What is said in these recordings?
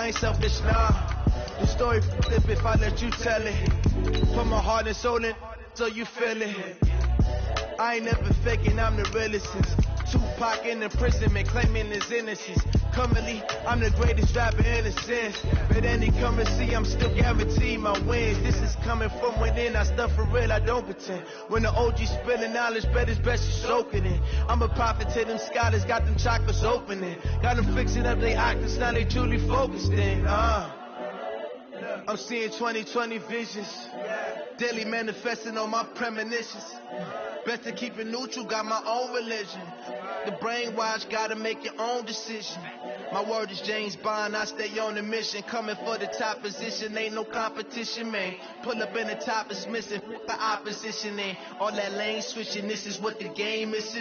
I ain't selfish, nah. The story flip if I let you tell it. Put my heart and soul in so you feel it. I ain't never faking, I'm the realest. Tupac in imprisonment, claiming his innocence. Currently, I'm the greatest rapper in a sense. But any come and see, I'm still guaranteed my wins. This is coming from within, I stuff for real, I don't pretend. When the OG spilling knowledge, bet it's best you soaking it. I'm a prophet to them scholars, got them chakras opening. Got them fixing up they octaves, now they truly focused in. I'm seeing 2020 visions. Daily manifesting on my premonitions. Best to keep it neutral, got my own religion. The brainwash, gotta make your own decision. My word is James Bond, I stay on the mission. Coming for the top position, ain't no competition, man. Pull up in the top is missing, the opposition ain't. All that lane switching, this is what the game is.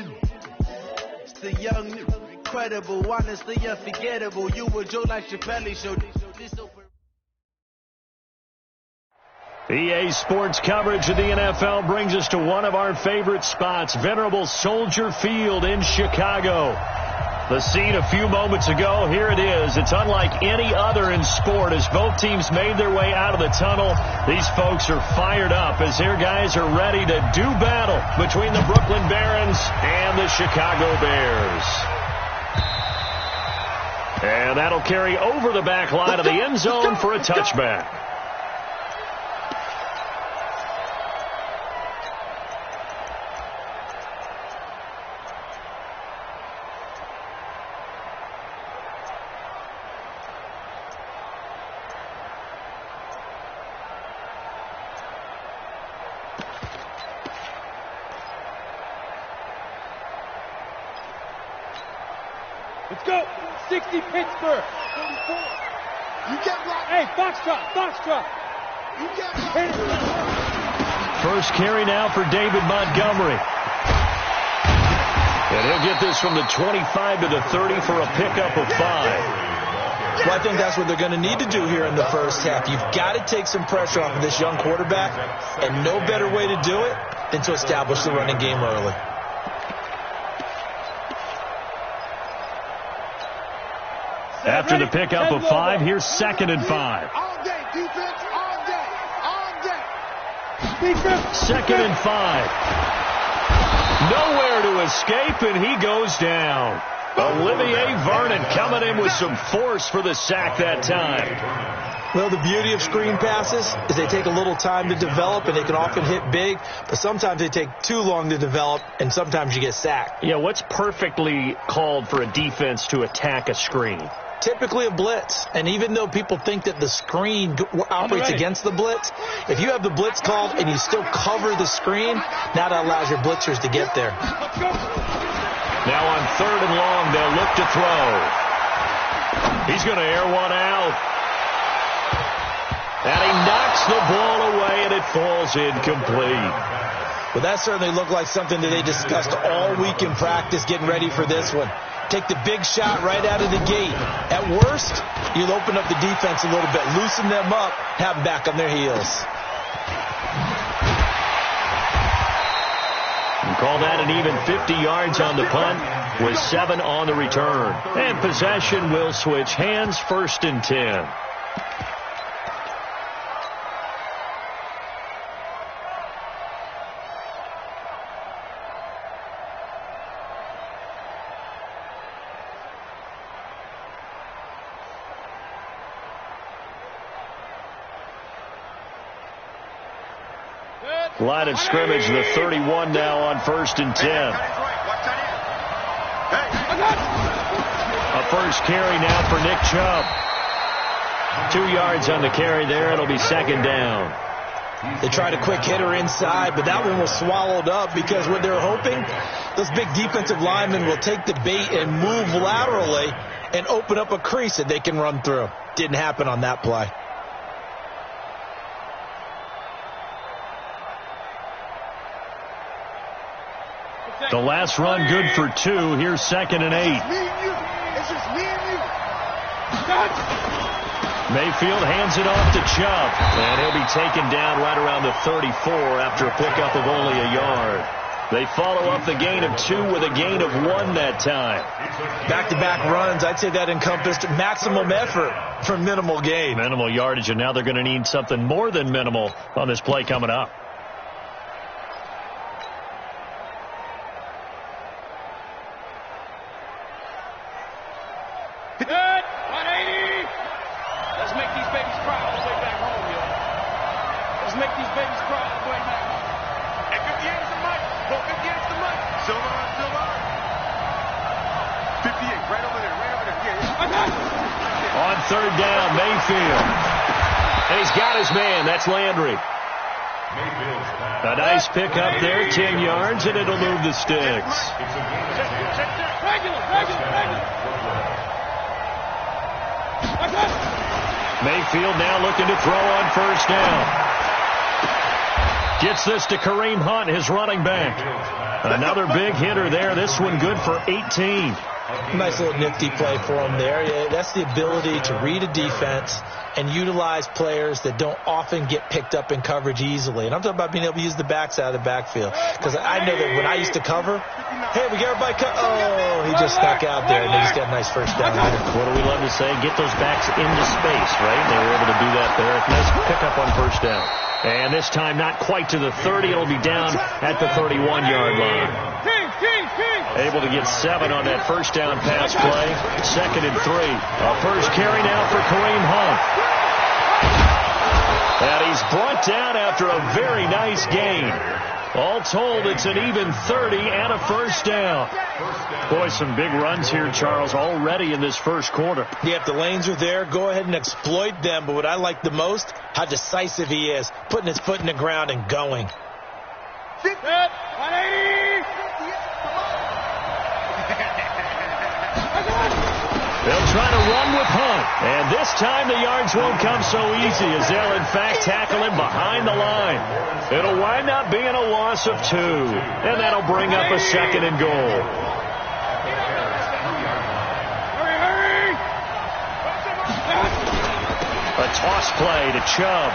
It's the young, incredible, honestly unforgettable. You were Joe like Chappelle show. This over. EA Sports coverage of the NFL brings us to one of our favorite spots, venerable Soldier Field in Chicago. The scene a few moments ago, here it is. It's unlike any other in sport as both teams made their way out of the tunnel. These folks are fired up as their guys are ready to do battle between the Brooklyn Barons and the Chicago Bears. And that'll carry over the back line of the end zone for a touchback. Let's go. 60 Pittsburgh. 44. You get blocked. Hey, box drop. You get blocked. First carry now for David Montgomery. And he'll get this from the 25 to the 30 for a pickup of 5. Well, I think that's what they're going to need to do here in the first half. You've got to take some pressure off of this young quarterback, and no better way to do it than to establish the running game early. After the pickup of 5, here's 2nd and 5. All day, defense, all day, all day. Defense. 2nd and 5. Nowhere to escape, and he goes down. Olivier Vernon coming in with some force for the sack that time. Well, the beauty of screen passes is they take a little time to develop, and they can often hit big, but sometimes they take too long to develop, and sometimes you get sacked. Yeah, what's perfectly called for a defense to attack a screen? Typically a blitz, and even though people think that the screen operates against the blitz, if you have the blitz called and you still cover the screen, now that allows your blitzers to get there. Now on 3rd and long, they'll look to throw. He's going to air one out. And he knocks the ball away, and it falls incomplete. Well, that certainly looked like something that they discussed all week in practice getting ready for this one. Take the big shot right out of the gate. At worst, you'll open up the defense a little bit, loosen them up, have them back on their heels. And call that an even 50 yards on the punt with 7 on the return. And possession will switch hands, 1st and 10. Line of scrimmage, the 31 now on 1st and 10. A first carry now for Nick Chubb. 2 yards on the carry there. It'll be 2nd down. They tried a quick hitter inside, but that one was swallowed up because what they're hoping, those big defensive linemen will take the bait and move laterally and open up a crease that they can run through. Didn't happen on that play. The last run good for 2. Here's 2nd and 8. It's just me and you. Mayfield hands it off to Chubb. And he'll be taken down right around the 34 after a pickup of only a yard. They follow up the gain of 2 with a gain of 1 that time. Back-to-back runs, I'd say that encompassed maximum effort for minimal gain. Minimal yardage, and now they're going to need something more than minimal on this play coming up. Good. 180. Let's make these babies cry all the way back home, yo. Let's make these babies cry all the way back home. And 50 is the money. 50 is the money. Silver on silver. 58, right over there, right over there. Yeah. On third down, Mayfield. And he's got his man. That's Landry. A nice pick up there, 10 yards, and it'll move the sticks. Regular. Mayfield now looking to throw on first down. Gets this to Kareem Hunt, his running back. Another big hitter there. This one good for 18. Nice little nifty play for him there. Yeah, that's the ability to read a defense and utilize players that don't often get picked up in coverage easily. And I'm talking about being able to use the backside of the backfield. Because I know that when I used to cover, hey, we got everybody oh, he just snuck out there, and they just got a nice first down. What do we love to say? Get those backs into space, right? They were able to do that there. Nice pickup on first down. And this time not quite to the 30. It'll be down at the 31-yard line. Able to get 7 on that first down pass play. 2nd and 3. A first carry now for Kareem Hunt. And he's brought down after a very nice gain. All told, it's an even 30 and a first down. Boy, some big runs here, Charles, already in this first quarter. Yeah, if the lanes are there, go ahead and exploit them. But what I like the most, how decisive he is, putting his foot in the ground and going. They'll try to run with Hunt. And this time the yards won't come so easy as they'll, in fact, tackle him behind the line. It'll wind up being a loss of 2. And that'll bring up a 2nd and goal. A toss play to Chubb.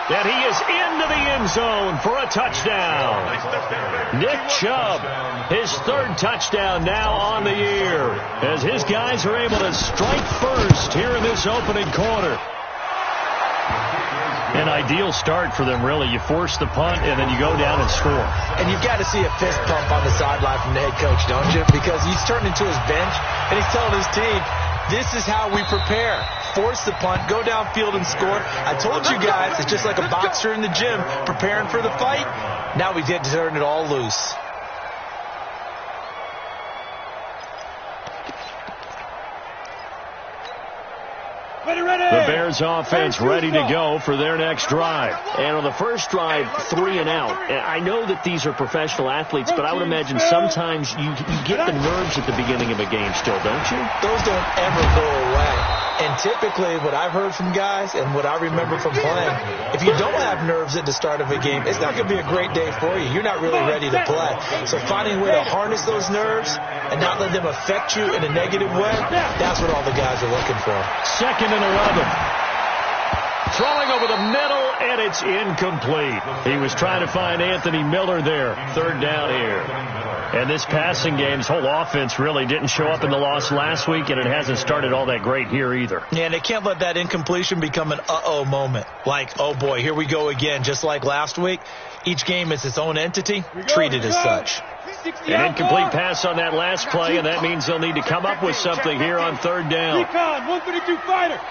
And he is into the end zone for a touchdown. Nick Chubb, his 3rd touchdown now on the year, as his guys are able to strike first here in this opening quarter. An ideal start for them, really. You force the punt, and then you go down and score. And you've got to see a fist pump on the sideline from the head coach, don't you? Because he's turned into his bench, and he's telling his team, this is how we prepare. Force the punt, go downfield and score. I told you guys, it's just like a boxer in the gym preparing for the fight. Now we get to turn it all loose. The Bears offense ready to go for their next drive. And on the first drive, 3 and out. I know that these are professional athletes, but I would imagine sometimes you get the nerves at the beginning of a game still, don't you? Those don't ever go away. And typically what I've heard from guys and what I remember from playing, if you don't have nerves at the start of a game, it's not going to be a great day for you. You're not really ready to play. So finding a way to harness those nerves and not let them affect you in a negative way, that's what all the guys are looking for. 2nd and 11. Throwing over the middle, and it's incomplete. He was trying to find Anthony Miller there. 3rd down here. And this passing game's whole offense really didn't show up in the loss last week, and it hasn't started all that great here either. Yeah, and they can't let that incompletion become an uh-oh moment. Like, oh boy, here we go again. Just like last week, each game is its own entity, treated as such. An incomplete pass on that last play, and that means they'll need to come up with something here on 3rd down. Recon, 132 fighter.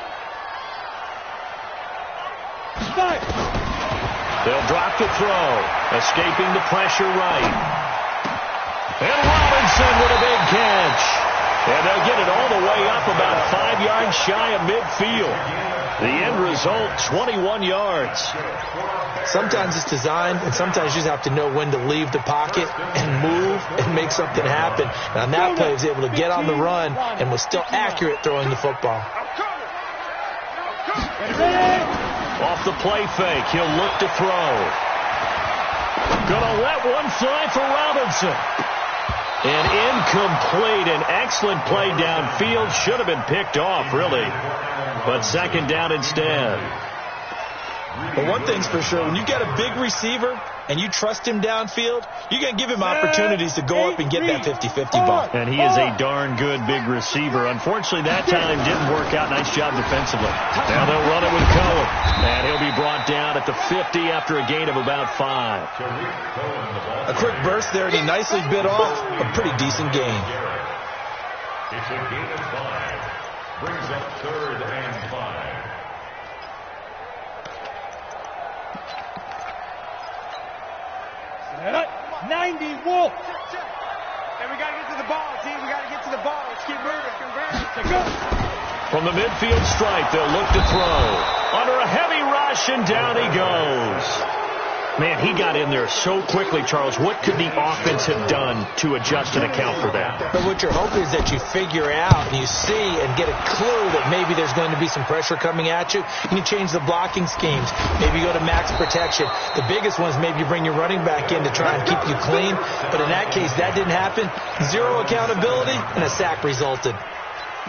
They'll drop the throw, escaping the pressure right. And Robinson with a big catch. And they'll get it all the way up about 5 yards shy of midfield. The end result, 21 yards. Sometimes it's designed, and sometimes you just have to know when to leave the pocket and move and make something happen. And on that play, he was able to get on the run and was still accurate throwing the football. Off the play fake, he'll look to throw. Gonna let one fly for Robinson. And incomplete. An excellent play downfield. Should have been picked off, really. But 2nd down instead. But one thing's for sure, when you get a big receiver and you trust him downfield, you're going to give him opportunities to go up and get that 50-50 ball. And he is a darn good big receiver. Unfortunately, that time didn't work out. Nice job defensively. Now they'll run it with Cohen. And he'll be brought down at the 50 after a gain of about 5. A quick burst there, and he nicely bit off a pretty decent gain. It's a gain of 5. Brings up 3rd and 5. Set up. 90 Wolf. And we got to get to the ball, team. We got to get to the ball. Let's keep moving. Go. From the midfield stripe, they'll look to throw. Under a heavy rush, and down he goes. Man, he got in there so quickly, Charles. What could the offense have done to adjust and account for that? But what you're hoping is that you figure out and you see and get a clue that maybe there's going to be some pressure coming at you. And you change the blocking schemes. Maybe you go to max protection. The biggest one is maybe you bring your running back in to try and keep you clean. But in that case, that didn't happen. Zero accountability, and a sack resulted.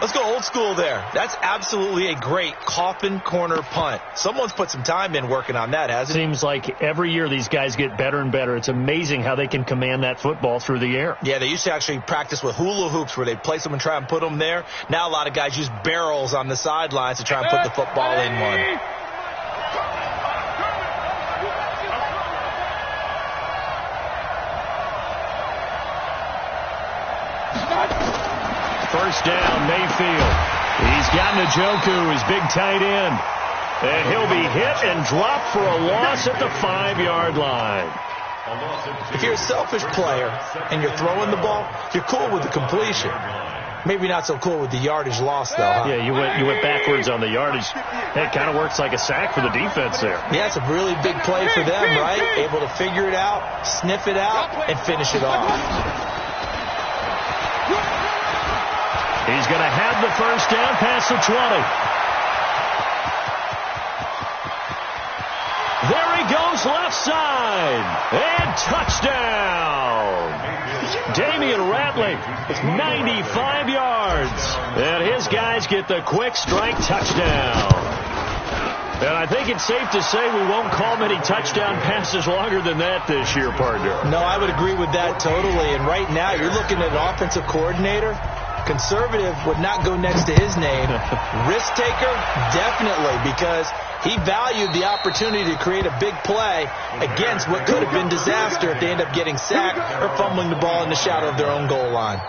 Let's go old school there. That's absolutely a great coffin corner punt. Someone's put some time in working on that, hasn't it? Seems like every year these guys get better and better. It's amazing how they can command that football through the air. Yeah, they used to actually practice with hula hoops where they'd place them and try and put them there. Now a lot of guys use barrels on the sidelines to try and put the football in one. First down, Mayfield. He's got Njoku, his big tight end. And he'll be hit and dropped for a loss at the 5-yard line. If you're a selfish player and you're throwing the ball, you're cool with the completion. Maybe not so cool with the yardage loss, though, huh? Yeah, you went backwards on the yardage. It kind of works like a sack for the defense there. Yeah, it's a really big play for them, right? Able to figure it out, sniff it out, and finish it off. He's going to have the first down past the 20. There he goes, left side. And touchdown. Damian Ratley with 95 yards. And his guys get the quick strike touchdown. And I think it's safe to say we won't call many touchdown passes longer than that this year, partner. No, I would agree with that totally. And right now, you're looking at an offensive coordinator. Conservative would not go next to his name. Risk taker, definitely, because he valued the opportunity to create a big play against what could have been disaster if they end up getting sacked or fumbling the ball in the shadow of their own goal line.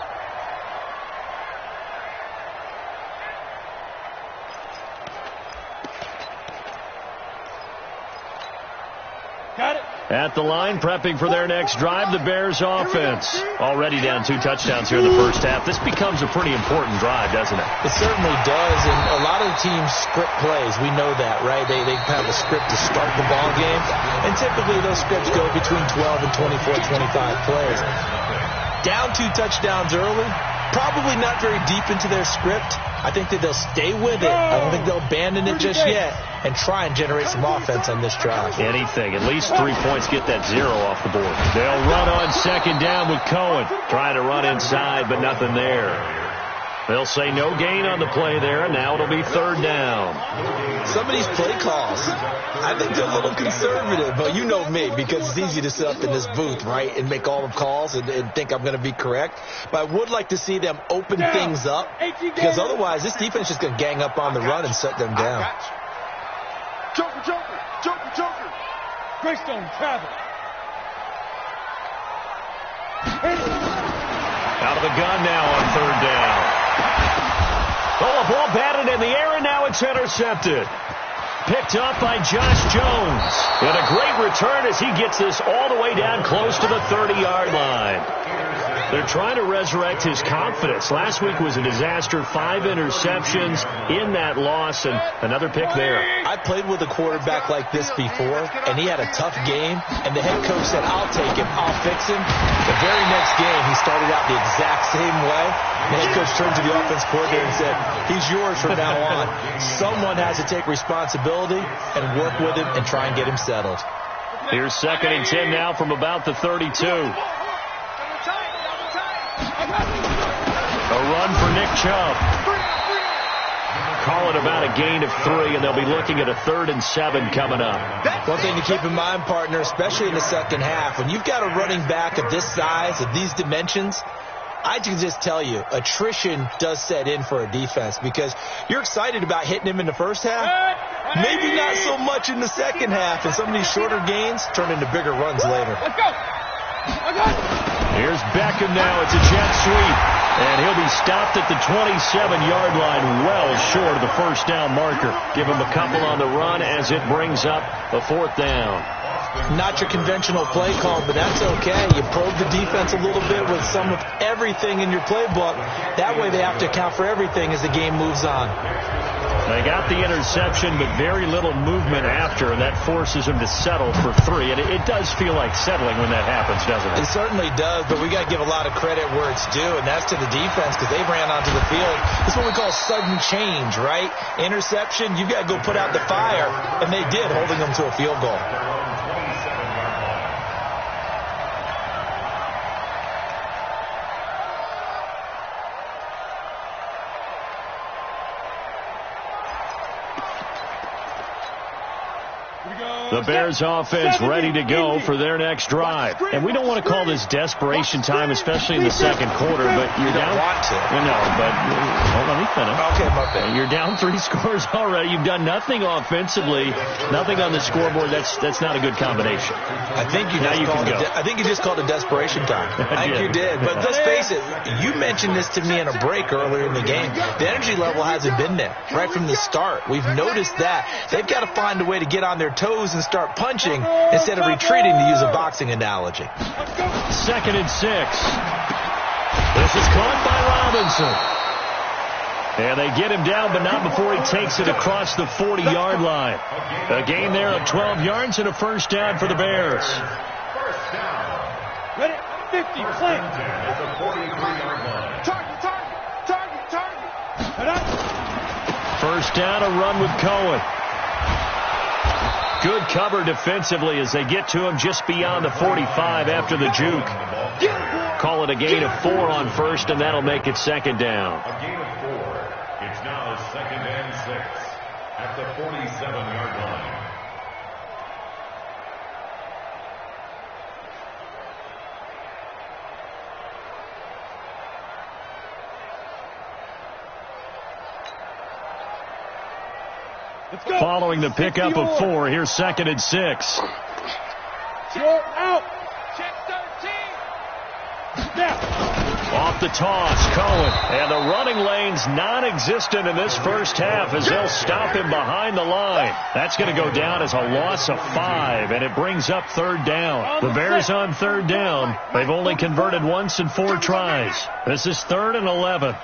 Got it. At the line, prepping for their next drive, the Bears offense. Already down 2 touchdowns here in the first half. This becomes a pretty important drive, doesn't it? It certainly does, and a lot of the teams script plays. We know that, right? They have a script to start the ball game, and typically those scripts go between 12 and 24, 25 plays. Down 2 touchdowns early, probably not very deep into their script. I think that they'll stay with it. I don't think they'll abandon it just yet and try and generate some offense on this drive. Anything. At least 3 points, get that 0 off the board. They'll run on second down with Cohen. Trying to run inside, but nothing there. They'll say no gain on the play there, and now it'll be 3rd down. Some of these play calls, I think they're a little conservative, but you know me, because it's easy to sit up in this booth, right, and make all the calls and think I'm going to be correct. But I would like to see them open things up, because otherwise this defense is just going to gang up on the run and shut them down. Joker. Greystone, travel. Out of the gun now on 3rd down. Oh, a ball batted in the air, and now it's intercepted. Picked up by Josh Jones. And a great return as he gets this all the way down close to the 30-yard line. They're trying to resurrect his confidence. Last week was a disaster. 5 interceptions in that loss, and another pick there. I played with a quarterback like this before, and he had a tough game, and the head coach said, I'll take him, I'll fix him. The very next game, he started out the exact same way. The head coach turned to the offense coordinator and said, he's yours from now on. Someone has to take responsibility and work with him and try and get him settled. Here's 2nd and 10 now from about the 32. A run for Nick Chubb. call it about a gain of 3, and they'll be looking at a 3rd and 7 coming up. One thing to keep in mind, partner, especially in the second half, when you've got a running back of this size, of these dimensions, I can just tell you, attrition does set in for a defense because you're excited about hitting him in the first half. Maybe not so much in the second half, and some of these shorter gains turn into bigger runs later. Let's go. Here's Beckham now. It's a jet sweep, and he'll be stopped at the 27-yard line, well short of the first down marker. Give him a couple on the run as it brings up a 4th down. Not your conventional play call, but that's okay. You probe the defense a little bit with some of everything in your playbook. That way they have to account for everything as the game moves on. They got the interception, but very little movement after, and that forces them to settle for 3. And it does feel like settling when that happens, doesn't it? It certainly does, but we got to give a lot of credit where it's due, and that's to the defense because they ran onto the field. It's what we call sudden change, right? Interception, you got to go put out the fire, and they did, holding them to a field goal. The Bears offense ready to go for their next drive. And we don't want to call this desperation time, especially in the second quarter, but you're down. Want to. No, but let me finish. Okay, my bad. You're down 3 scores already. You've done nothing offensively, nothing on the scoreboard. That's not a good combination. I think you just called it desperation time. I think you did. But let's face it, you mentioned this to me in a break earlier in the game. The energy level hasn't been there right from the start. We've noticed that. They've got to find a way to get on their toes and start punching instead of retreating, to use a boxing analogy. 2nd and 6. This is caught by Robinson. And they get him down, but not before he takes it across the 40-yard line. A gain there of 12 yards and a first down for the Bears. First down. Ready? 50, clean. At the 43-yard line. Target. First down, a run with Cohen. Good cover defensively as they get to him just beyond the 45 after the juke. Call it a gain of 4 on first, and that'll make it 2nd down. A gain of 4. It's now 2nd and 6 at the 47-yard line. Following the pickup of 4, here's 2nd and 6. Short out. Check 13. Now. Off the toss, Cohen. And the running lane's non-existent in this first half as they'll stop him behind the line. That's going to go down as a loss of 5, and it brings up 3rd down. The Bears on 3rd down. They've only converted once in 4 tries. This is 3rd and 11.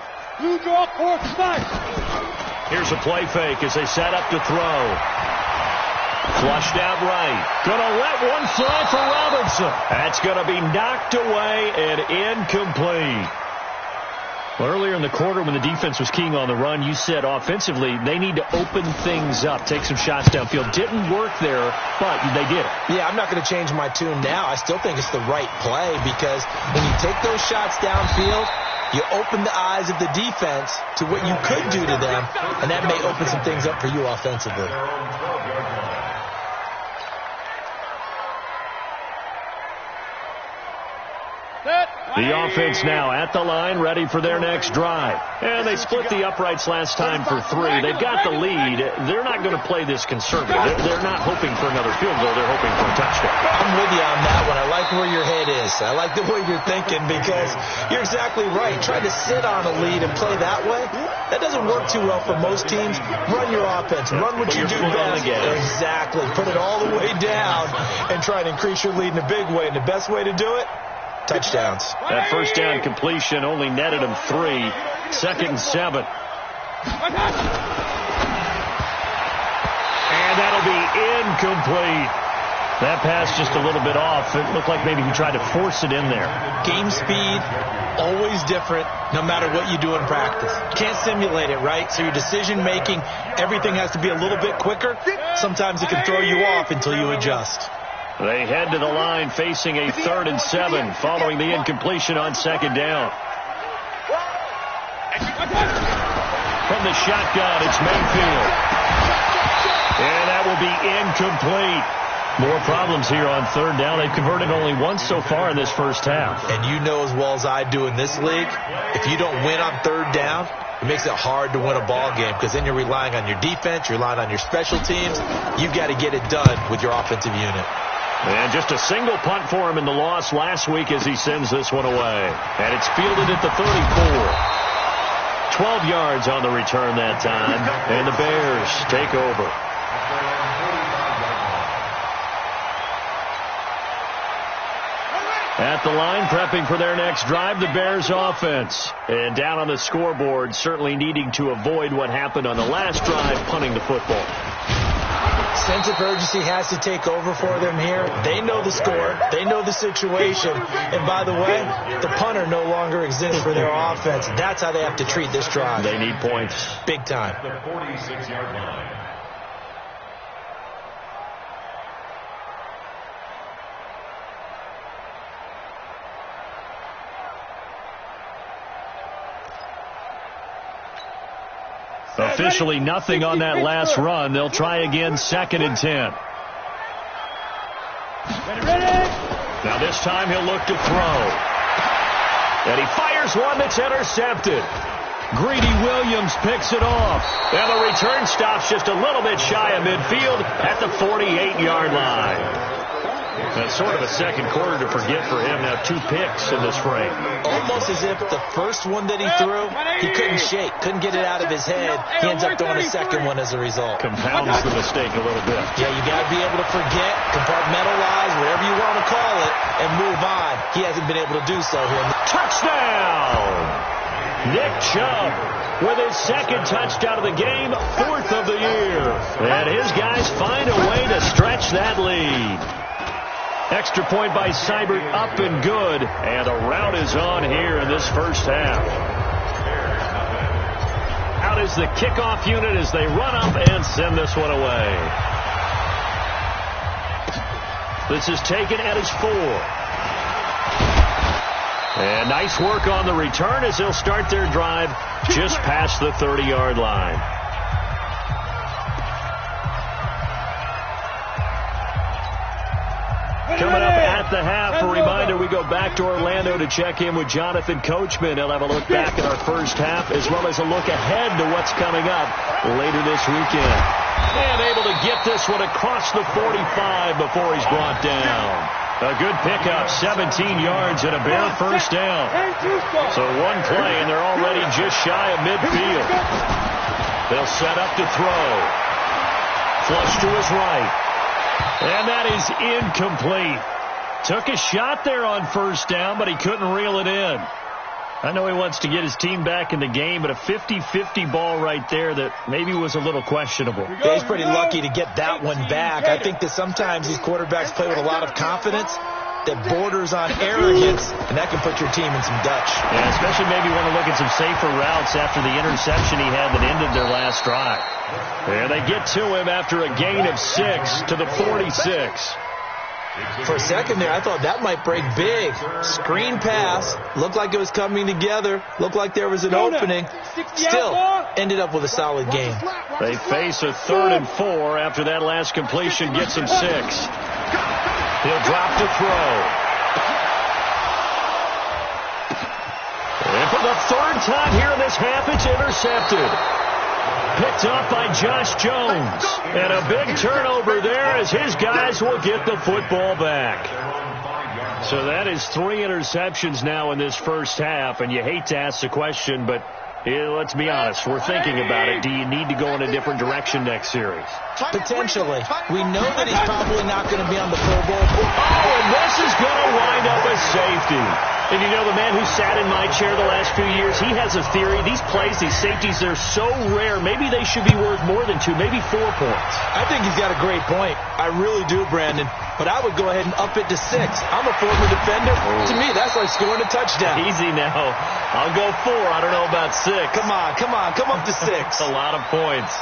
Blue draw, 4th snipe. Here's a play fake as they set up to throw. Flushed out right. Gonna let one fly for Robinson. That's gonna be knocked away and incomplete. Well, earlier in the quarter when the defense was keying on the run, you said offensively they need to open things up, take some shots downfield. Didn't work there, but they did it. Yeah, I'm not going to change my tune now. I still think it's the right play because when you take those shots downfield, you open the eyes of the defense to what you could do to them, and that may open some things up for you offensively. The offense now at the line, ready for their next drive. And they split the uprights last time for 3. They've got the lead. They're not going to play this conservative. They're not hoping for another field goal. They're hoping for a touchdown. I'm with you on that one. I like where your head is. I like the way you're thinking because you're exactly right. Trying to sit on a lead and play that way, that doesn't work too well for most teams. Run your offense. Run what you do best. Exactly. Put it all the way down and try to increase your lead in a big way. And the best way to do it, touchdowns. That first down completion only netted him 3. 2nd and 7. And that'll be incomplete. That pass just a little bit off. It looked like maybe he tried to force it in there. Game speed, always different, no matter what you do in practice. Can't simulate it, right? So your decision making, everything has to be a little bit quicker. Sometimes it can throw you off until you adjust. They head to the line facing a 3rd and 7 following the incompletion on 2nd down. from the shotgun. It's Mayfield. And that will be incomplete. More problems here on third down. They've converted only once so far in this first half. And you know as well as I do in this league, if you don't win on third down, it makes it hard to win a ball game because then you're relying on your defense, you're relying on your special teams. You've got to get it done with your offensive unit. And just a single punt for him in the loss last week as he sends this one away. And it's fielded at the 34. 12 yards on the return that time. And the Bears take over. At the line, prepping for their next drive, the Bears offense. And down on the scoreboard, certainly needing to avoid what happened on the last drive, punting the football. Sense of urgency has to take over for them here. They know the score. They know the situation. And by the way, the punter no longer exists for their offense. That's how they have to treat this drive. They need points. Big time. The 46-yard line. Officially nothing on that last run. They'll try again, 2nd and 10. Now this time he'll look to throw. And he fires one that's intercepted. Greedy Williams picks it off. And the return stops just a little bit shy of midfield at the 48-yard line. That's sort of a second quarter to forget for him. Now 2 picks in this frame. Almost as if the first one that he threw, he couldn't shake, couldn't get it out of his head. He ends up throwing a second one as a result. Compounds the mistake a little bit. Yeah, you got to be able to forget, compartmentalize, whatever you want to call it, and move on. He hasn't been able to do so here. Touchdown! Nick Chubb with his 2nd touchdown of the game, 4th of the year. And his guys find a way to stretch that lead. Extra point by Seibert, up and good. And the rout is on here in this first half. Out is the kickoff unit as they run up and send this one away. This is taken at his 4. And nice work on the return as they'll start their drive just past the 30-yard line. Coming up at the half, a reminder, we go back to Orlando to check in with Jonathan Coachman. He'll have a look back at our first half as well as a look ahead to what's coming up later this weekend. And able to get this one across the 45 before he's brought down. A good pickup, 17 yards and a Bear first down. So one play and they're already just shy of midfield. They'll set up to throw. Flush to his right. And that is incomplete. Took a shot there on first down, but he couldn't reel it in. I know he wants to get his team back in the game, but a 50-50 ball right there that maybe was a little questionable. Yeah, he's pretty lucky to get that one back. I think that sometimes these quarterbacks play with a lot of confidence that borders on arrogance, and that can put your team in some Dutch. Yeah, especially maybe want to look at some safer routes after the interception he had that ended their last drive. There they get to him after a gain of 6 to the 46. For a second there, I thought that might break big. Screen pass. Looked like it was coming together. Looked like there was an opening. Still ended up with a solid game. They face a 3rd and 4 after that last completion gets him 6. He'll drop to throw. And for the 3rd time here in this half, it's intercepted. Picked up by Josh Jones. And a big turnover there as his guys will get the football back. So that is 3 interceptions now in this first half. And you hate to ask the question, but let's be honest. We're thinking about it. Do you need to go in a different direction next series? Potentially. We know that he's probably not going to be on the Pro Bowl. Oh, and this is going to wind up a safety. And you know, the man who sat in my chair the last few years, he has a theory. These plays, these safeties, they're so rare. Maybe they should be worth more than 2, maybe 4 points. I think he's got a great point. I really do, Brandon. But I would go ahead and up it to 6. I'm a former defender. To me, that's like scoring a touchdown. Easy now. I'll go 4. I don't know about 6. Come on. Come up to 6. That's a lot of points.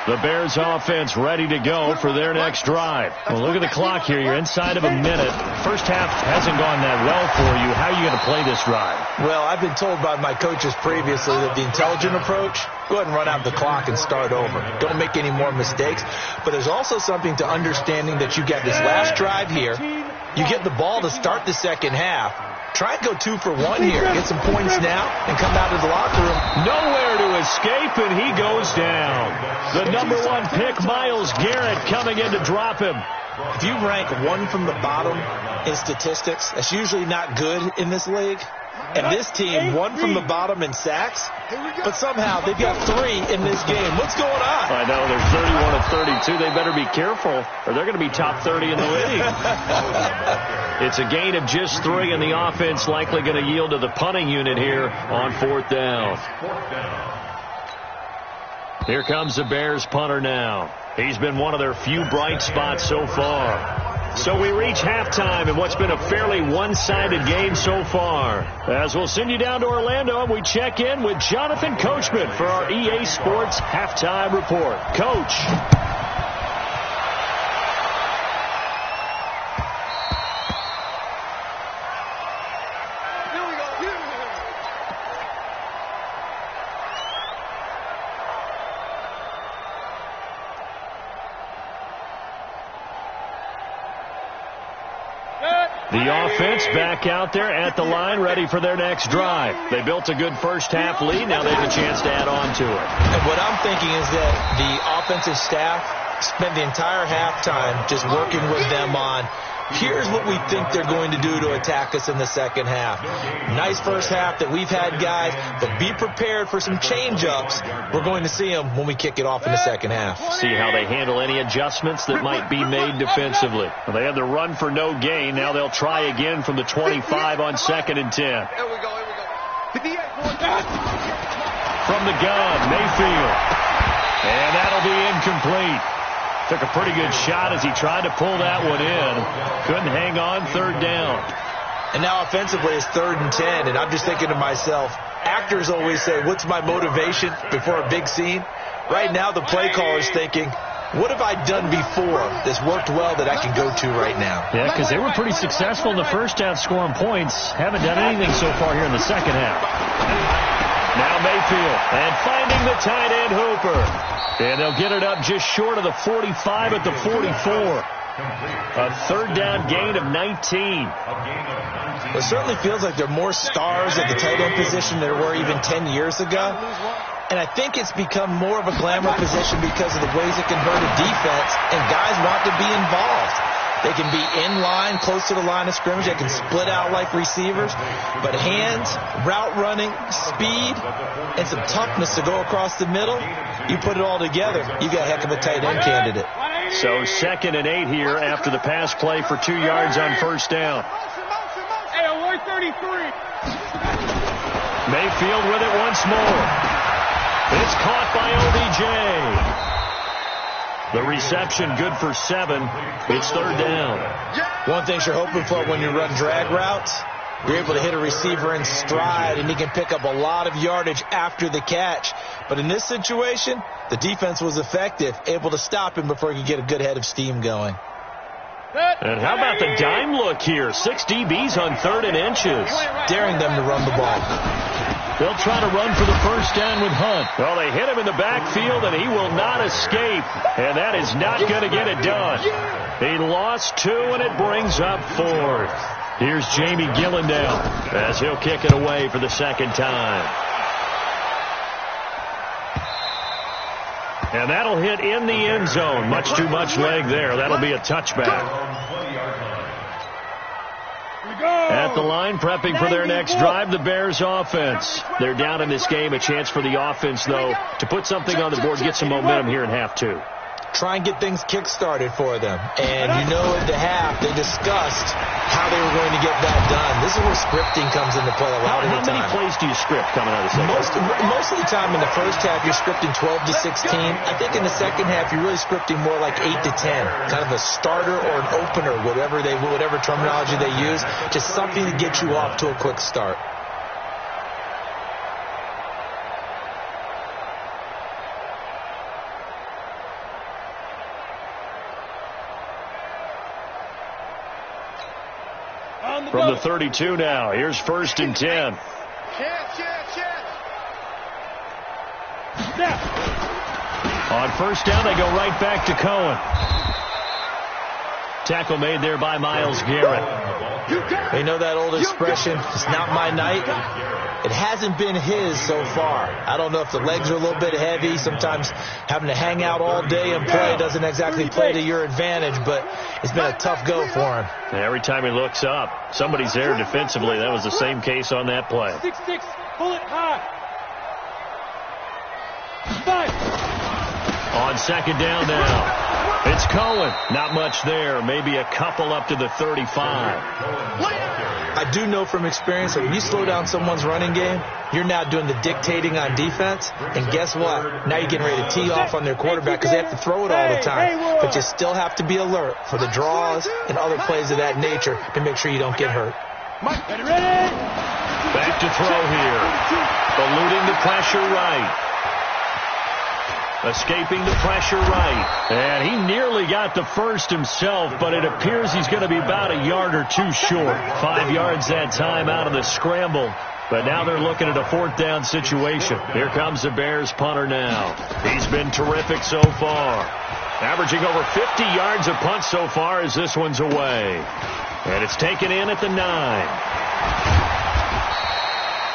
The Bears offense ready to go for their next drive. Well, look at the clock here. You're inside of a minute. First half hasn't gone that well for you. How are you going to play this drive? Well, I've been told by my coaches previously that the intelligent approach, go ahead and run out the clock and start over. Don't make any more mistakes. But there's also something to understanding that you got this last drive here. You get the ball to start the second half. Try and go 2 for 1 here. Get some points now and come out of the locker room. Nowhere to escape, and he goes down. The number 1 pick, Myles Garrett, coming in to drop him. If you rank 1 from the bottom in statistics, that's usually not good in this league. And this team, 1 from the bottom in sacks, but somehow they've got 3 in this game. What's going on? I know, they're 31 of 32. They better be careful, or they're going to be top 30 in the league. It's a gain of just 3, and the offense likely going to yield to the punting unit here on 4th down. Here comes the Bears punter now. He's been one of their few bright spots so far. So we reach halftime in what's been a fairly one-sided game so far. As we'll send you down to Orlando, and we check in with Jonathan Coachman for our EA Sports Halftime Report. Coach. The offense back out there at the line, ready for their next drive. They built a good first half lead. Now they have a chance to add on to it. And what I'm thinking is that the offensive staff spent the entire halftime just working with them on, here's what we think they're going to do to attack us in the second half. Nice first half that we've had, guys, but be prepared for some change-ups. We're going to see them when we kick it off in the second half. See how they handle any adjustments that might be made defensively. Well, they had the run for no gain. Now they'll try again from the 25 on 2nd and 10. Here we go. From the gun, Mayfield. And that'll be incomplete. Took a pretty good shot as he tried to pull that one in. Couldn't hang on, 3rd down. And now offensively it's 3rd and 10, and I'm just thinking to myself, actors always say, what's my motivation before a big scene? Right now the play caller's thinking, what have I done before that's worked well that I can go to right now? Yeah, because they were pretty successful in the first half scoring points. Haven't done anything so far here in the second half. Now Mayfield, and finding the tight end Hooper. And they'll get it up just short of the 45 at the 44. A 3rd down gain of 19. It certainly feels like there are more stars at the tight end position than there were even 10 years ago. And I think it's become more of a glamour position because of the ways it can hurt a defense, and guys want to be involved. They can be in line, close to the line of scrimmage. They can split out like receivers. But hands, route running, speed, and some toughness to go across the middle, you put it all together, you got a heck of a tight end candidate. So 2nd and 8 here after the pass play for 2 yards on 1st down. Hey, 133. Mayfield with it once more. It's caught by OBJ. The reception good for 7. It's 3rd down. One thing you're hoping for when you run drag routes, you're able to hit a receiver in stride, and he can pick up a lot of yardage after the catch. But in this situation, the defense was effective, able to stop him before he could get a good head of steam going. And how about the dime look here? 6 DBs on 3rd and inches. Daring them to run the ball. They'll try to run for the first down with Hunt. Well, they hit him in the backfield, and he will not escape. And that is not going to get it done. He lost 2, and it brings up 4th. Here's Jamie Gillandale as he'll kick it away for the 2nd time. And that'll hit in the end zone. Much too much leg there. That'll be a touchback. At the line, prepping for their next drive, the Bears offense. They're down in this game. A chance for the offense, though, to put something on the board, get some momentum here in half 2. Try and get things kick-started for them. And you know at the half, they discussed how they were going to get that done. This is where scripting comes into play a lot of the time. How many plays do you script coming out of the second half? Most of the time in the first half, you're scripting 12 to 16. I think in the second half, you're really scripting more like 8 to 10. Kind of a starter or an opener, whatever terminology they use. Just something to get you off to a quick start. From the 32 now. Here's 1st and 10. On 1st down, they go right back to Cohen. Tackle made there by Myles Garrett. You know that old expression, it's not my night? It hasn't been his so far. I don't know if the legs are a little bit heavy. Sometimes having to hang out all day and play doesn't exactly play to your advantage, but it's been a tough go for him. Every time he looks up, somebody's there defensively. That was the same case on that play. 6-6, pull it high. 5. On 2nd down now. It's Cohen. Not much there. Maybe a couple up to the 35. I do know from experience that when you slow down someone's running game, you're now doing the dictating on defense. And guess what? Now you're getting ready to tee off on their quarterback because they have to throw it all the time. But you still have to be alert for the draws and other plays of that nature to make sure you don't get hurt. Back to throw here. Eluding the pressure right. Escaping the pressure right. And he nearly got the first himself, but it appears he's going to be about a yard or two short. 5 yards that time out of the scramble. But now they're looking at a 4th down situation. Here comes the Bears punter now. He's been terrific so far. Averaging over 50 yards a punt so far as this one's away. And it's taken in at the 9.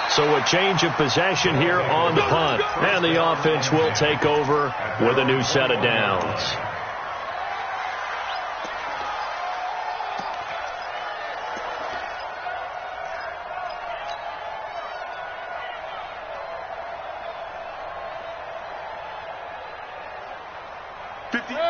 So a change of possession here on the punt. And the offense will take over with a new set of downs.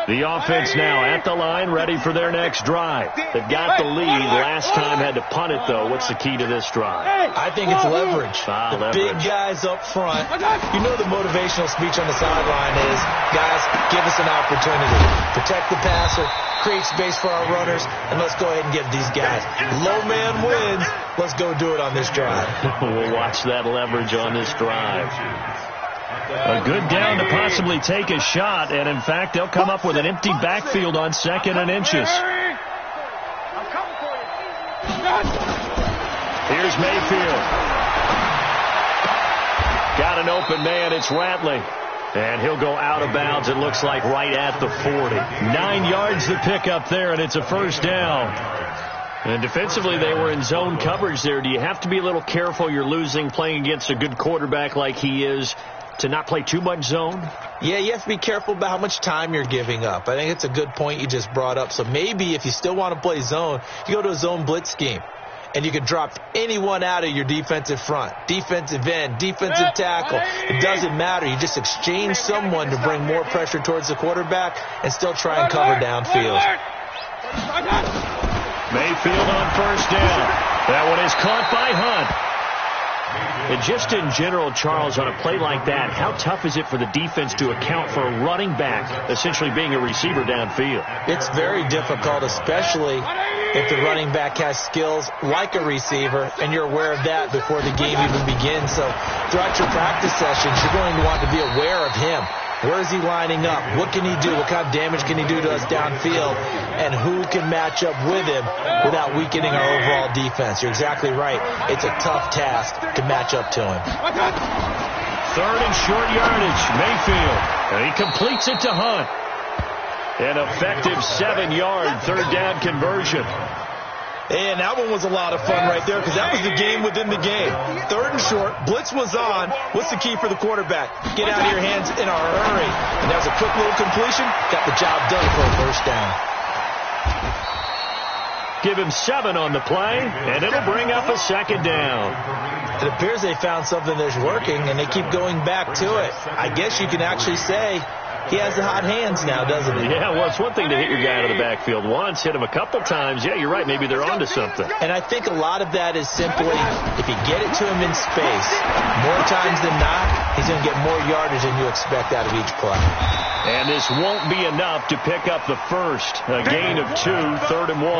The offense now at the line, ready for their next drive. They've got the lead. Last time had to punt it, though. What's the key to this drive? I think it's leverage. The leverage. Big guys up front. You know the motivational speech on the sideline is, guys, give us an opportunity. Protect the passer, create space for our runners, and let's go ahead and give these guys. Low man wins. Let's go do it on this drive. We'll watch that leverage on this drive. A good down to possibly take a shot, and in fact, they'll come up with an empty backfield on 2nd and inches. Here's Mayfield. Got an open man, it's Ratley. And he'll go out of bounds, it looks like right at the 40. 9 yards to pick up there, and it's a 1st down. And defensively, they were in zone coverage there. Do you have to be a little careful you're losing playing against a good quarterback like he is to not play too much zone? Yeah, you have to be careful about how much time you're giving up. I think it's a good point you just brought up. So maybe if you still want to play zone, you go to a zone blitz scheme. And you can drop anyone out of your defensive front. Defensive end, defensive tackle. It doesn't matter. You just exchange someone to bring more pressure towards the quarterback and still try and cover downfield. Mayfield on 1st down. That one is caught by Hunt. And just in general, Charles, on a play like that, how tough is it for the defense to account for a running back essentially being a receiver downfield? It's very difficult, especially if the running back has skills like a receiver, and you're aware of that before the game even begins. So throughout your practice sessions, you're going to want to be aware of him. Where is he lining up? What can he do? What kind of damage can he do to us downfield? And who can match up with him without weakening our overall defense? You're exactly right. It's a tough task to match up to him. 3rd and short yardage, Mayfield. And he completes it to Hunt. An effective 7-yard 3rd down conversion. And that one was a lot of fun right there because that was the game within the game. 3rd and short, blitz was on. What's the key for the quarterback? Get out of your hands in a hurry. And that was a quick little completion. Got the job done for a 1st down. Give him 7 on the play, and it'll bring up a 2nd down. It appears they found something that's working, and they keep going back to it. I guess you can actually say he has the hot hands now, doesn't he? Yeah, well, it's one thing to hit your guy out of the backfield once, hit him a couple times. Yeah, you're right. Maybe they're onto something. And I think a lot of that is simply if you get it to him in space, more times than not, he's going to get more yardage than you expect out of each play. And this won't be enough to pick up the first. A gain of 2, 3rd and 1.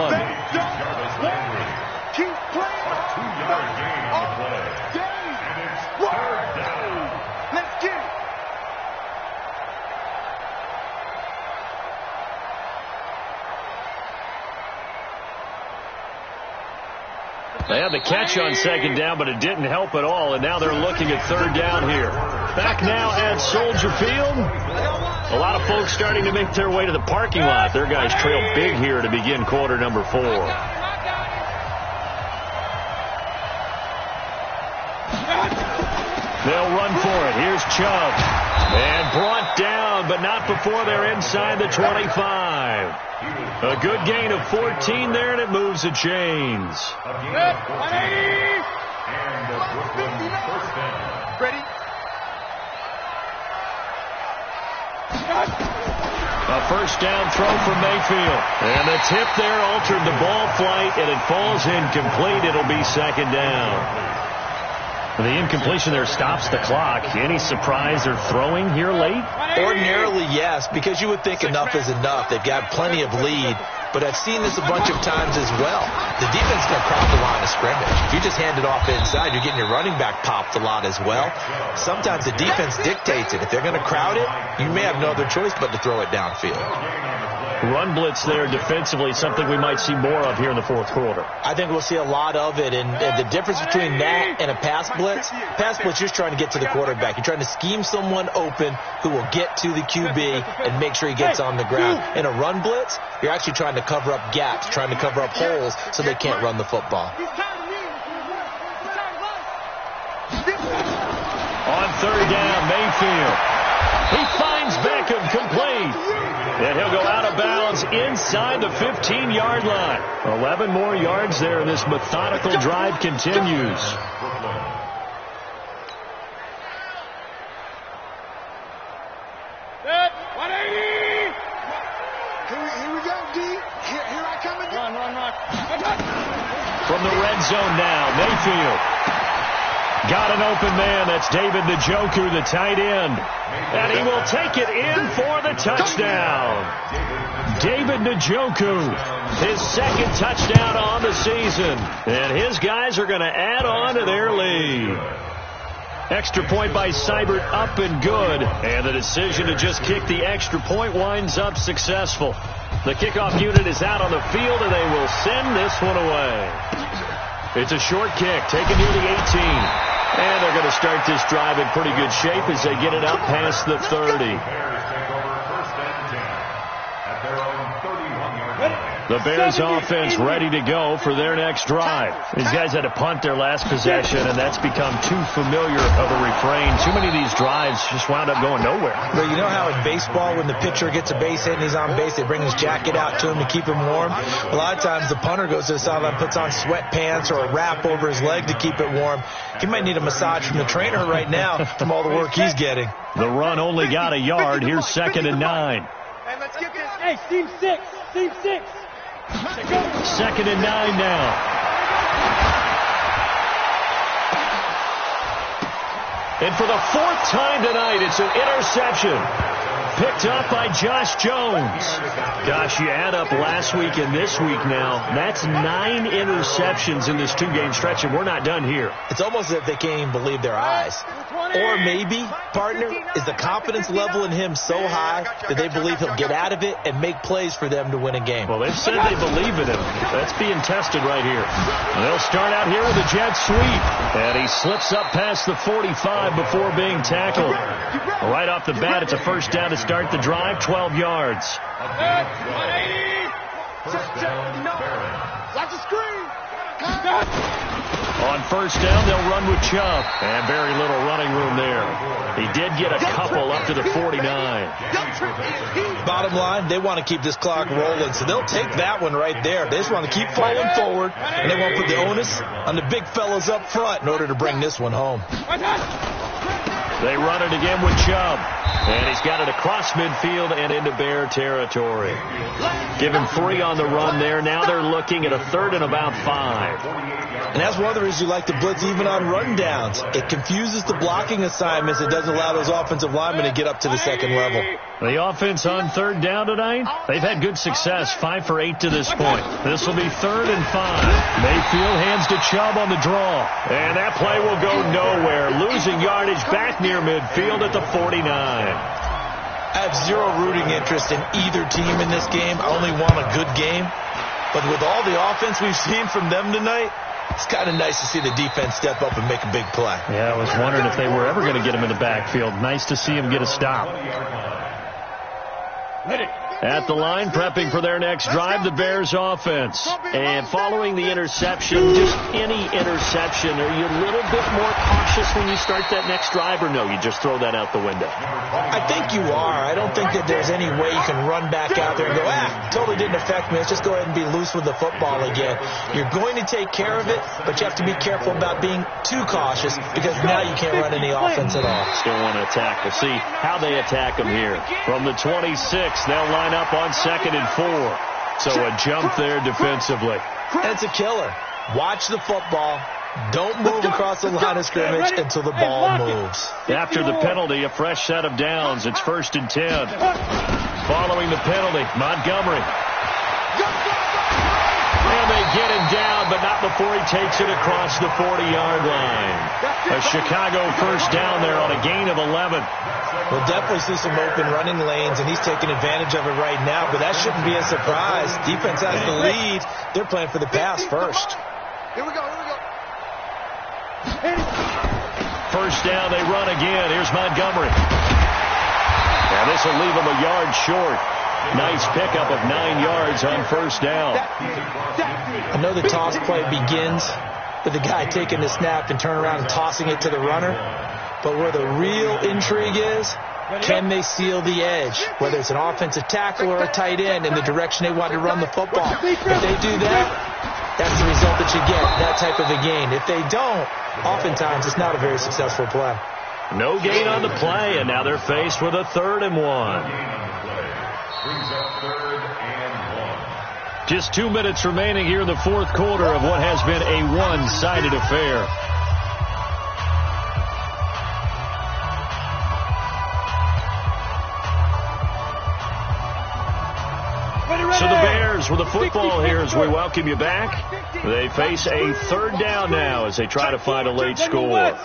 Keep playing. A 2-yard gain on the play. And it's 3rd down. Let's get it. They had the catch on second down, but it didn't help at all, and now they're looking at third down here. Back now at Soldier Field. A lot of folks starting to make their way to the parking lot. Their guys trail big here to begin quarter number 4. They'll run for it. Here's Chubb. And brought down, but not before they're inside the 25. A good gain of 14 there, and it moves the chains. Ready? A first down throw for Mayfield. And the tip there altered the ball flight, and it falls incomplete. It'll be second down. The incompletion there stops the clock. Any surprise they're throwing here late? Ordinarily, yes, because you would think enough is enough. They've got plenty of lead, but I've seen this a bunch of times as well. The defense is going to crowd the line of scrimmage. If you just hand it off inside, you're getting your running back popped a lot as well. Sometimes the defense dictates it. If they're going to crowd it, you may have no other choice but to throw it downfield. Run blitz there defensively, something we might see more of here in the fourth quarter. I think we'll see a lot of it, and the difference between that and a pass blitz, you're just trying to get to the quarterback. You're trying to scheme someone open who will get to the QB and make sure he gets on the ground. In a run blitz, you're actually trying to cover up gaps, trying to cover up holes so they can't run the football. On third down, Mayfield. He finds Beckham complete. And he'll go out of bounds inside the 15-yard line. 11 more yards there, and this methodical drive continues. Here we go, D. Here I come again. Run. From the red zone now, Mayfield. Got an open man. That's David Njoku, the tight end. And he will take it in for the touchdown. David Njoku, his second touchdown on the season. And his guys are going to add on to their lead. Extra point by Seibert, up and good. And the decision to just kick the extra point winds up successful. The kickoff unit is out on the field, and they will send this one away. It's a short kick, taken near the 18. And they're going to start this drive in pretty good shape as they get it up past the 30. The Bears offense ready to go for their next drive. These guys had to punt their last possession, and that's become too familiar of a refrain. Too many of these drives just wound up going nowhere. But you know how in baseball, when the pitcher gets a base hit and he's on base, they bring his jacket out to him to keep him warm? A lot of times the punter goes to the sideline, puts on sweatpants or a wrap over his leg to keep it warm. He might need a massage from the trainer right now from all the work he's getting. The run only got a yard. Here's 2nd and 9. Hey, let's get this. Hey, Team 6. Team 6. 2nd and 9 now. And for the 4th time tonight, it's an interception. Picked up by Josh Jones. Gosh, you add up last week and this week now. That's 9 interceptions in this 2-game stretch, and we're not done here. It's almost as if they can't even believe their eyes. Or maybe, partner, is the confidence level in him so high that they believe he'll get out of it and make plays for them to win a game. Well, they've said they believe in him. That's being tested right here. They'll start out here with a jet sweep. And he slips up past the 45 before being tackled. Right off the bat, it's a first down to start the drive, 12 yards. Watch the screen. On first down, they'll run with Chubb. And very little running room there. He did get a couple up to the 49. Bottom line, they want to keep this clock rolling, so they'll take that one right there. They just want to keep falling forward, and they want to put the onus on the big fellas up front in order to bring this one home. They run it again with Chubb. And he's got it across midfield and into Bear territory. Give him 3 on the run there. Now they're looking at a 3rd and about 5. And that's one of the reasons you like to blitz even on run downs. It confuses the blocking assignments. It doesn't allow those offensive linemen to get up to the second level. The offense on 3rd down tonight, they've had good success, 5 for 8 to this point. This will be 3rd and 5. Mayfield hands to Chubb on the draw. And that play will go nowhere. Losing yardage back near midfield at the 49. I have zero rooting interest in either team in this game. I only want a good game. But with all the offense we've seen from them tonight, It's kind of nice to see the defense step up and make a big play. Yeah, I was wondering if they were ever going to get him in the backfield. Nice to see him get a stop. At the line, prepping for their next drive, the Bears offense. And following the interception, just any interception, are you a little bit more cautious when you start that next drive, or no, you just throw that out the window? I think you are. I don't think that there's any way you can run back out there and go, totally didn't affect me. Let's just go ahead and be loose with the football again. You're going to take care of it, but you have to be careful about being too cautious because now you can't run any offense at all. Still want to attack. We'll see how they attack them here. From the 26, they'll line up on 2nd and 4. So a jump there defensively. And it's a killer. Watch the football. Don't move across the line of scrimmage until the ball moves. After the penalty, a fresh set of downs. It's 1st and 10. Following the penalty, Montgomery. And they get him down, but not before he takes it across the 40-yard line. A Chicago first down there on a gain of 11. We'll definitely see some open running lanes, and he's taking advantage of it right now, but that shouldn't be a surprise. Defense has the lead. They're playing for the pass first. Here we go. First down, they run again. Here's Montgomery. Now this will leave him a yard short. Nice pickup of 9 yards on first down. I know the toss play begins with the guy taking the snap and turning around and tossing it to the runner. But where the real intrigue is, can they seal the edge? Whether it's an offensive tackle or a tight end in the direction they want to run the football. If they do that, that's the result that you get, that type of a gain. If they don't, oftentimes it's not a very successful play. No gain on the play, and now they're faced with a 3rd and 1. Just 2 minutes remaining here in the 4th quarter of what has been a one-sided affair. So the Bears with the football here as we welcome you back. They face a 3rd down now as they try to find a late score.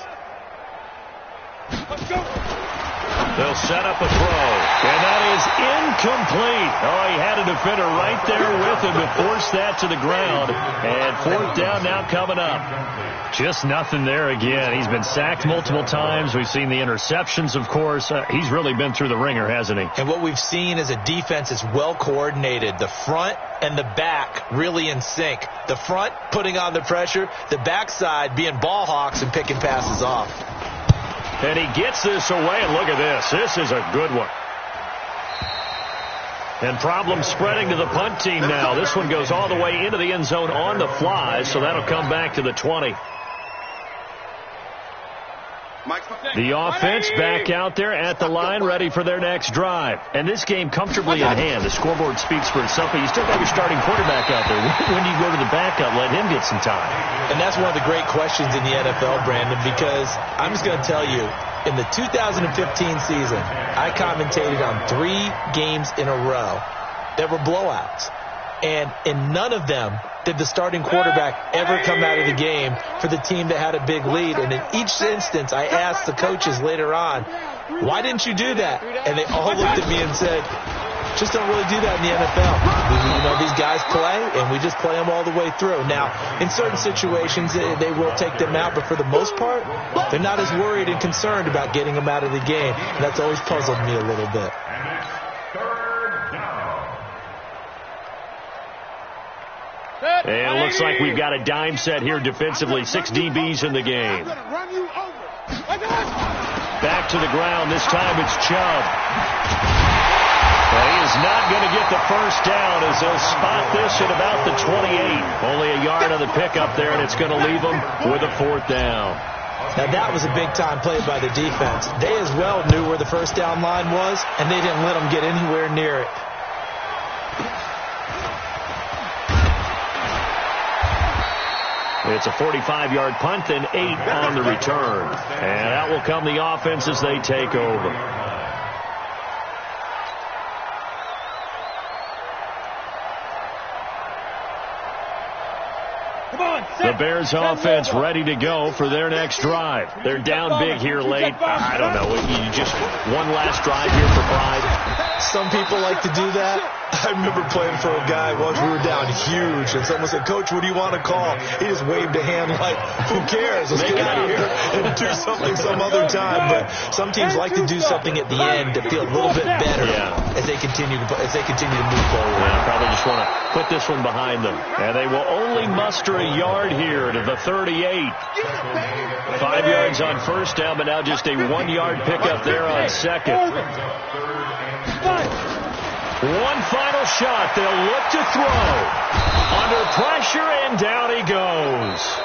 They'll set up a throw, and that is incomplete. Oh, he had a defender right there with him to force that to the ground. And 4th down now coming up. Just nothing there again. He's been sacked multiple times. We've seen the interceptions, of course. He's really been through the ringer, hasn't he? And what we've seen is a defense that's well coordinated. The front and the back really in sync. The front putting on the pressure, the backside being ball hawks and picking passes off. And he gets this away, and look at this. This is a good one. And problem spreading to the punt team now. This one goes all the way into the end zone on the fly, so that'll come back to the 20. The offense back out there at the line, ready for their next drive. And this game comfortably in hand. The scoreboard speaks for itself, but you still got your starting quarterback out there. When do you go to the backup? Let him get some time. And that's one of the great questions in the NFL, Brandon, because I'm just going to tell you, in the 2015 season, I commentated on 3 games in a row that were blowouts. And in none of them did the starting quarterback ever come out of the game for the team that had a big lead. And in each instance, I asked the coaches later on, why didn't you do that? And they all looked at me and said, just don't really do that in the NFL. You know, these guys play, and we just play them all the way through. Now, in certain situations, they will take them out, but for the most part, they're not as worried and concerned about getting them out of the game. And that's always puzzled me a little bit. And it looks like we've got a dime set here defensively. 6 DBs in the game. Back to the ground. This time it's Chubb. He is not going to get the first down as they'll spot this at about the 28. Only a yard on the pickup there, and it's going to leave them with a 4th down. Now, that was a big-time play by the defense. They as well knew where the first down line was, and they didn't let them get anywhere near it. It's a 45-yard punt and 8 on the return. And out will come the offense as they take over. The Bears offense ready to go for their next drive. They're down big here late. I don't know. You just one last drive here for pride. Some people like to do that. I remember playing for a guy once. We were down huge, and someone said, "Coach, what do you want to call?" He just waved a hand like, "Who cares? Let's get out of here and do something some other time." But some teams like to do something at the end to feel a little bit better as they continue to move forward. Yeah, probably just want to put this one behind them. And they will only muster a yard here to the 38. 5 yards on first down, but now just a 1-yard pickup there on second. One final shot. They'll look to throw. Under pressure, and down he goes.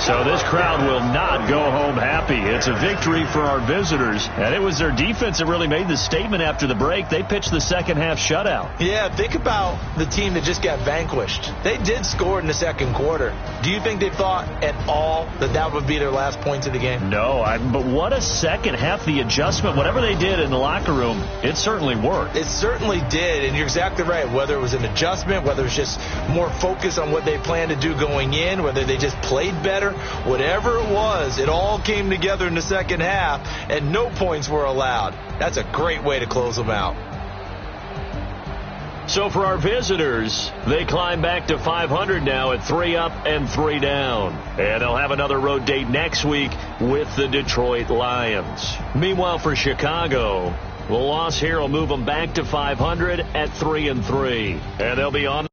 So this crowd will not go home happy. It's a victory for our visitors. And it was their defense that really made the statement after the break. They pitched the second half shutout. Yeah, think about the team that just got vanquished. They did score in the second quarter. Do you think they thought at all that that would be their last points of the game? No, but what a second half. The adjustment, whatever they did in the locker room, it certainly worked. It certainly did, and you're exactly right. Whether it was an adjustment, whether it's just more focus on what they planned to do going in, whether they just played better, whatever it was, it all came together in the second half, and no points were allowed. That's a great way to close them out. So for our visitors, they climb back to 500 now at 3 up and 3 down. And they'll have another road date next week with the Detroit Lions. Meanwhile, for Chicago, the loss here will move them back to 500 at 3-3. And they'll be on